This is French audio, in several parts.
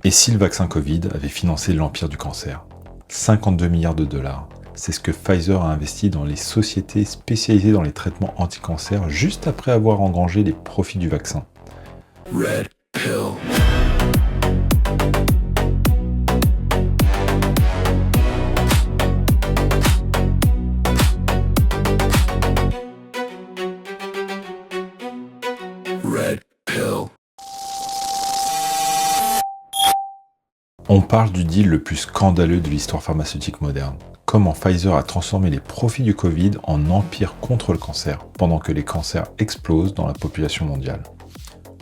Et si le vaccin Covid avait financé l'empire du cancer? 52 milliards de dollars. C'est ce que Pfizer a investi dans les sociétés spécialisées dans les traitements anti-cancer juste après avoir engrangé les profits du vaccin. Red pill. Red pill. On parle du deal le plus scandaleux de l'histoire pharmaceutique moderne. Comment Pfizer a transformé les profits du Covid en empire contre le cancer, pendant que les cancers explosent dans la population mondiale.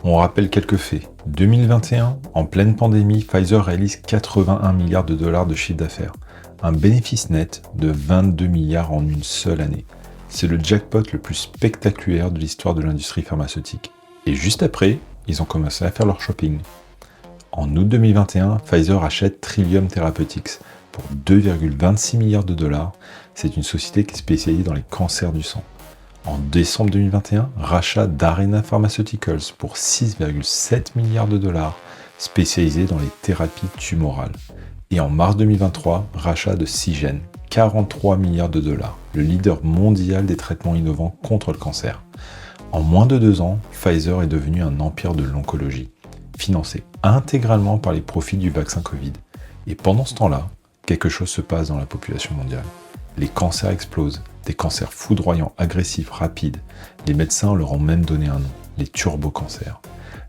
On rappelle quelques faits. 2021, en pleine pandémie, Pfizer réalise 81 milliards de dollars de chiffre d'affaires, un bénéfice net de 22 milliards en une seule année. C'est le jackpot le plus spectaculaire de l'histoire de l'industrie pharmaceutique. Et juste après, ils ont commencé à faire leur shopping. En août 2021, Pfizer achète Trillium Therapeutics pour 2,26 milliards de dollars. C'est une société qui est spécialisée dans les cancers du sang. En décembre 2021, rachat d'Arena Pharmaceuticals pour 6,7 milliards de dollars, spécialisé dans les thérapies tumorales. Et en mars 2023, rachat de Seagen, 43 milliards de dollars, le leader mondial des traitements innovants contre le cancer. En moins de 2 ans, Pfizer est devenu un empire de l'oncologie, financé intégralement par les profits du vaccin Covid. Et pendant ce temps-là, quelque chose se passe dans la population mondiale. Les cancers explosent, des cancers foudroyants, agressifs, rapides. Les médecins leur ont même donné un nom, les turbocancers.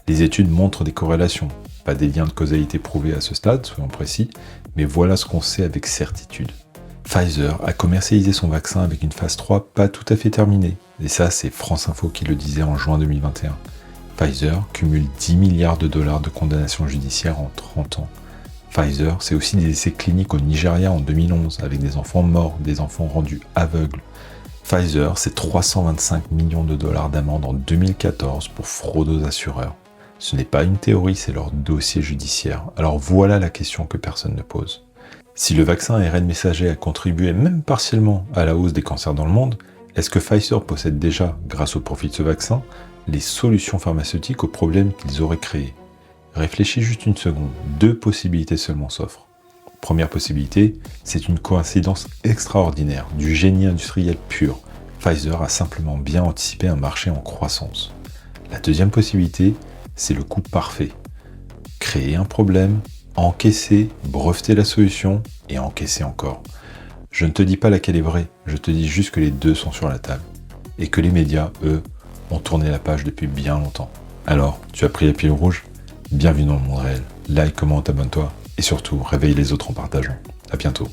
Les études montrent des corrélations, pas des liens de causalité prouvés à ce stade, soyons précis, mais voilà ce qu'on sait avec certitude. Pfizer a commercialisé son vaccin avec une phase 3 pas tout à fait terminée, et ça c'est France Info qui le disait en juin 2021. Pfizer cumule 10 milliards de dollars de condamnations judiciaires en 30 ans. Pfizer, c'est aussi des essais cliniques au Nigeria en 2011, avec des enfants morts, des enfants rendus aveugles. Pfizer, c'est 325 millions de dollars d'amende en 2014 pour fraude aux assureurs. Ce n'est pas une théorie, c'est leur dossier judiciaire. Alors voilà la question que personne ne pose. Si le vaccin ARN messager a contribué même partiellement à la hausse des cancers dans le monde, est-ce que Pfizer possède déjà, grâce au profit de ce vaccin, les solutions pharmaceutiques aux problèmes qu'ils auraient créés? Réfléchis juste une seconde, 2 possibilités seulement s'offrent. Première possibilité, c'est une coïncidence extraordinaire, du génie industriel pur. Pfizer a simplement bien anticipé un marché en croissance. La deuxième possibilité, c'est le coup parfait. Créer un problème, encaisser, breveter la solution et encaisser encore. Je ne te dis pas laquelle est vraie, je te dis juste que les deux sont sur la table. Et que les médias, eux, ont tourné la page depuis bien longtemps. Alors, tu as pris la pilule rouge? Bienvenue dans le monde réel. Like, commente, abonne-toi et surtout, réveille les autres en partageant. À bientôt.